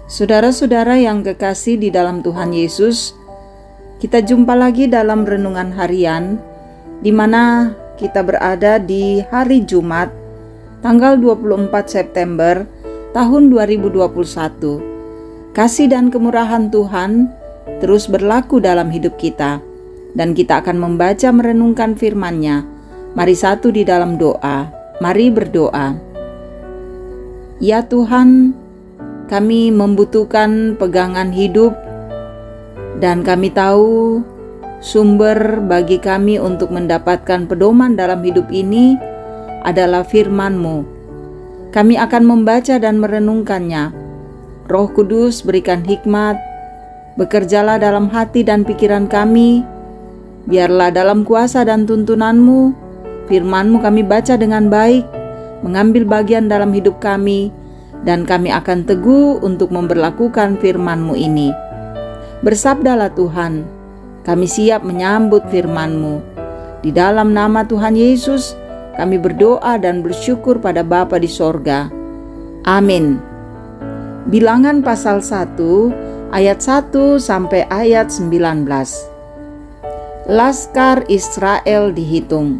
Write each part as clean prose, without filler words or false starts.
Saudara-saudara yang kekasih di dalam Tuhan Yesus, kita jumpa lagi dalam renungan harian di mana kita berada di hari Jumat tanggal 24 September tahun 2021. Kasih dan kemurahan Tuhan terus berlaku dalam hidup kita, dan kita akan membaca merenungkan firman-Nya. Mari satu di dalam doa. Mari berdoa. Ya Tuhan, kami membutuhkan pegangan hidup, dan kami tahu sumber bagi kami untuk mendapatkan pedoman dalam hidup ini adalah firman-Mu. Kami akan membaca dan merenungkannya. Roh Kudus, berikan hikmat, bekerjalah dalam hati dan pikiran kami. Biarlah dalam kuasa dan tuntunan-Mu, firman-Mu kami baca dengan baik, mengambil bagian dalam hidup kami, dan kami akan teguh untuk memberlakukan firman-Mu ini. Bersabdalah Tuhan, kami siap menyambut firman-Mu. Di dalam nama Tuhan Yesus, kami berdoa dan bersyukur pada Bapa di sorga. Amin. Bilangan pasal 1, ayat 1 sampai ayat 19. Laskar Israel dihitung.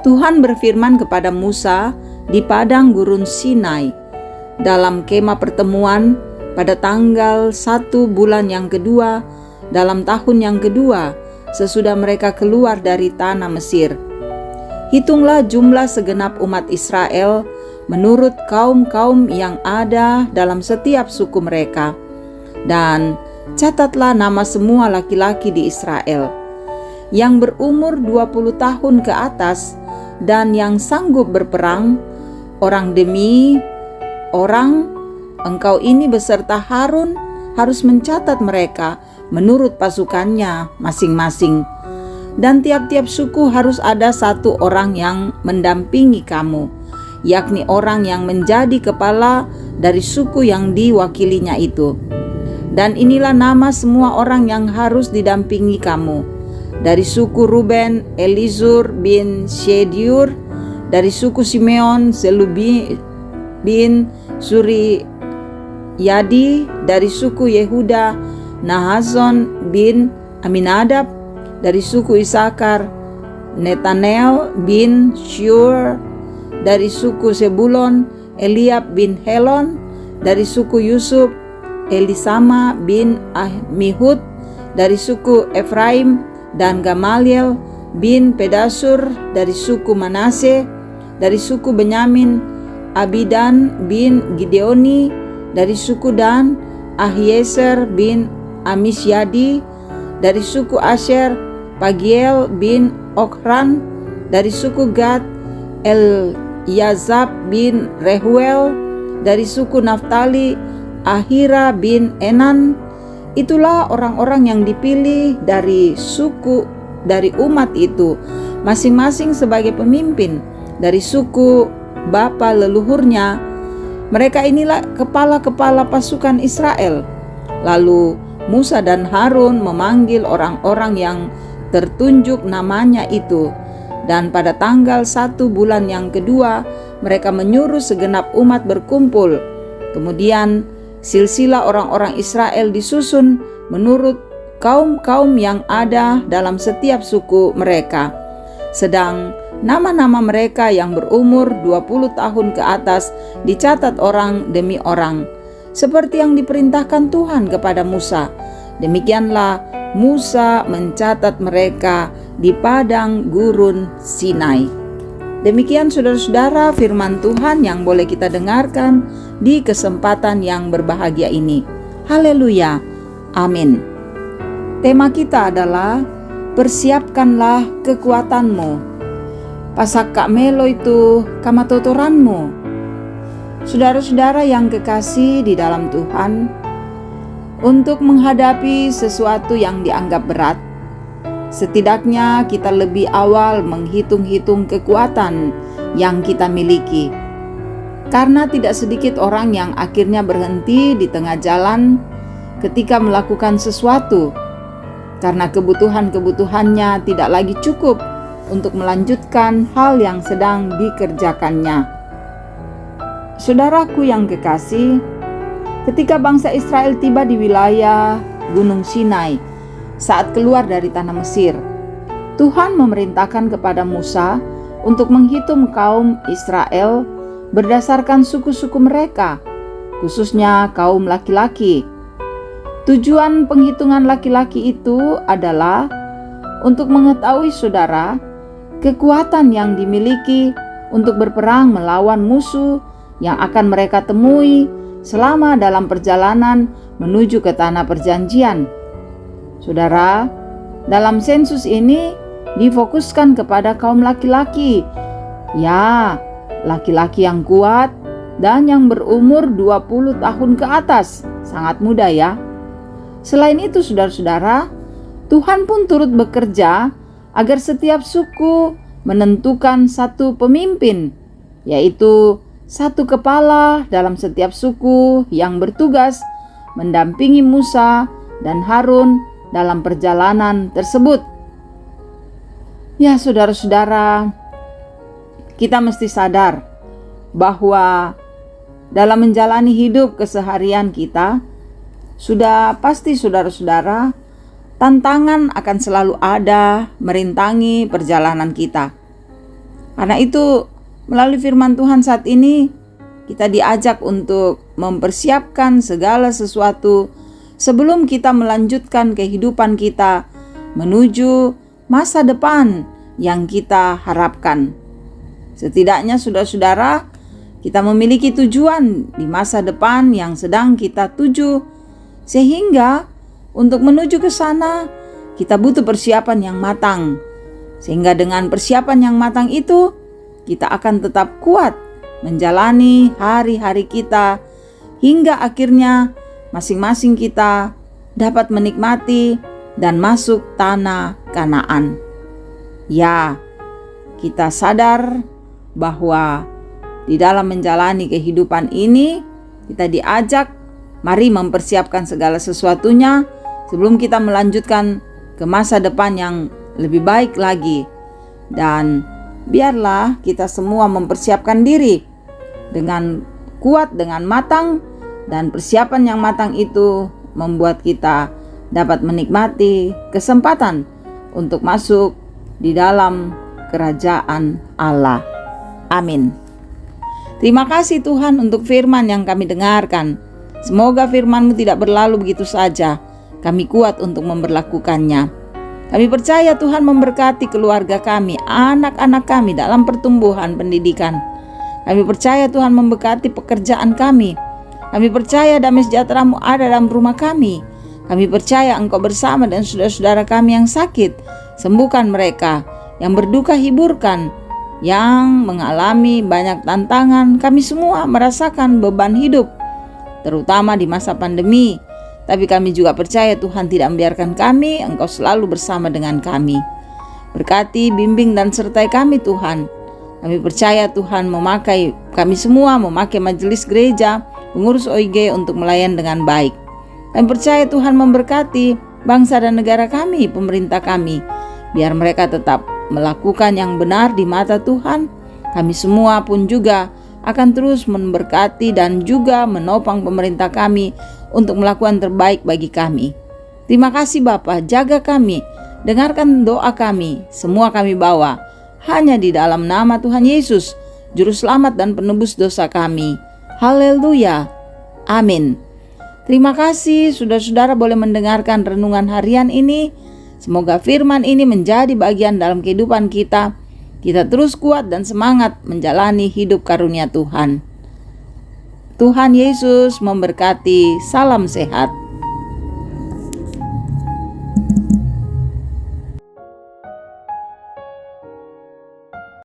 Tuhan berfirman kepada Musa di padang gurun Sinai dalam kemah pertemuan pada tanggal 1 bulan yang kedua dalam tahun yang kedua sesudah mereka keluar dari tanah Mesir. Hitunglah jumlah segenap umat Israel menurut kaum-kaum yang ada dalam setiap suku mereka, dan catatlah nama semua laki-laki di Israel yang berumur 20 tahun ke atas dan yang sanggup berperang, orang demi orang. Engkau ini beserta Harun harus mencatat mereka menurut pasukannya masing-masing, dan tiap-tiap suku harus ada satu orang yang mendampingi kamu, yakni orang yang menjadi kepala dari suku yang diwakilinya itu. Dan inilah nama semua orang yang harus didampingi kamu. Dari suku Ruben, Elizur bin Shediur. Dari suku Simeon, Selubi bin Suriyadi. Dari suku Yehuda, Nahazon bin Aminadab. Dari suku Isakar, Netanel bin Syur. Dari suku Sebulon, Eliab bin Helon. Dari suku Yusuf, Elisama bin Ahmihud. Dari suku Efraim dan Gamaliel bin Pedasur. Dari suku Manase. Dari suku Benyamin, Abidan bin Gideoni. Dari suku Dan, Ahieser bin Amisyadi. Dari suku Asher, Pagiel bin Okran. Dari suku Gad, Yazab bin Rehuel. Dari suku Naftali, Ahira bin Enan. Itulah orang-orang yang dipilih dari umat itu, masing-masing sebagai pemimpin dari suku bapa leluhurnya. Mereka inilah kepala-kepala pasukan Israel. Lalu Musa dan Harun memanggil orang-orang yang tertunjuk namanya itu, dan pada tanggal 1 bulan yang kedua mereka menyuruh segenap umat berkumpul. Kemudian silsilah orang-orang Israel disusun menurut kaum-kaum yang ada dalam setiap suku mereka. Sedang nama-nama mereka yang berumur 20 tahun ke atas dicatat orang demi orang, seperti yang diperintahkan Tuhan kepada Musa. Demikianlah Musa mencatat mereka di padang gurun Sinai. Demikian saudara-saudara firman Tuhan yang boleh kita dengarkan di kesempatan yang berbahagia ini. Haleluya. Amin. Tema kita adalah persiapkanlah kekuatanmu. Pasak kak melo itu kamatotoranmu. Saudara-saudara yang kekasih di dalam Tuhan, untuk menghadapi sesuatu yang dianggap berat, setidaknya kita lebih awal menghitung-hitung kekuatan yang kita miliki. Karena tidak sedikit orang yang akhirnya berhenti di tengah jalan ketika melakukan sesuatu, karena kebutuhan-kebutuhannya tidak lagi cukup untuk melanjutkan hal yang sedang dikerjakannya. Saudaraku yang kekasih, Ketika bangsa Israel tiba di wilayah Gunung Sinai saat keluar dari tanah Mesir, Tuhan memerintahkan kepada Musa untuk menghitung kaum Israel berdasarkan suku-suku mereka, khususnya kaum laki-laki. Tujuan penghitungan laki-laki itu adalah untuk mengetahui saudara kekuatan yang dimiliki untuk berperang melawan musuh yang akan mereka temui selama dalam perjalanan menuju ke tanah perjanjian. Saudara, dalam sensus ini difokuskan kepada kaum laki-laki. Ya, laki-laki yang kuat dan yang berumur 20 tahun ke atas. Sangat muda ya. Selain itu saudara-saudara, Tuhan pun turut bekerja agar setiap suku menentukan satu pemimpin, yaitu satu kepala dalam setiap suku yang bertugas mendampingi Musa dan Harun dalam perjalanan tersebut. Ya saudara-saudara, kita mesti sadar bahwa dalam menjalani hidup keseharian kita, sudah pasti saudara-saudara, tantangan akan selalu ada merintangi perjalanan kita. Karena itu, melalui firman Tuhan saat ini, kita diajak untuk mempersiapkan segala sesuatu sebelum kita melanjutkan kehidupan kita menuju masa depan yang kita harapkan. Setidaknya saudara-saudara, kita memiliki tujuan di masa depan yang sedang kita tuju, sehingga untuk menuju ke sana kita butuh persiapan yang matang. Sehingga dengan persiapan yang matang itu, kita akan tetap kuat menjalani hari-hari kita hingga akhirnya masing-masing kita dapat menikmati dan masuk tanah Kanaan. Ya, kita sadar bahwa di dalam menjalani kehidupan ini kita diajak, mari mempersiapkan segala sesuatunya sebelum kita melanjutkan ke masa depan yang lebih baik lagi. Dan biarlah kita semua mempersiapkan diri dengan kuat, dengan matang, dan persiapan yang matang itu membuat kita dapat menikmati kesempatan untuk masuk di dalam kerajaan Allah. Amin. Terima kasih Tuhan untuk firman yang kami dengarkan. Semoga firman-Mu tidak berlalu begitu saja. Kami kuat untuk memberlakukannya. Kami percaya Tuhan memberkati keluarga kami, anak-anak kami dalam pertumbuhan pendidikan. Kami percaya Tuhan memberkati pekerjaan kami. Kami percaya damai sejahtera-Mu ada dalam rumah kami. Kami percaya Engkau bersama dan saudara-saudara kami yang sakit. Sembuhkan mereka, yang berduka hiburkan, yang mengalami banyak tantangan. Kami semua merasakan beban hidup, terutama di masa pandemi. Tapi kami juga percaya Tuhan tidak membiarkan kami, Engkau selalu bersama dengan kami. Berkati, bimbing dan sertai kami Tuhan. Kami percaya Tuhan memakai kami semua, memakai majelis gereja, pengurus OIG untuk melayan dengan baik. Kami percaya Tuhan memberkati bangsa dan negara kami, pemerintah kami. Biar mereka tetap melakukan yang benar di mata Tuhan. Kami semua pun juga akan terus memberkati dan juga menopang pemerintah kami untuk melakukan terbaik bagi kami. Terima kasih Bapa, jaga kami, dengarkan doa kami, semua kami bawa hanya di dalam nama Tuhan Yesus, Juru Selamat dan Penebus dosa kami. Haleluya, amin. Terima kasih saudara-saudara boleh mendengarkan renungan harian ini. Semoga firman ini menjadi bagian dalam kehidupan kita. Kita terus kuat dan semangat menjalani hidup karunia Tuhan. Tuhan Yesus memberkati. Salam sehat.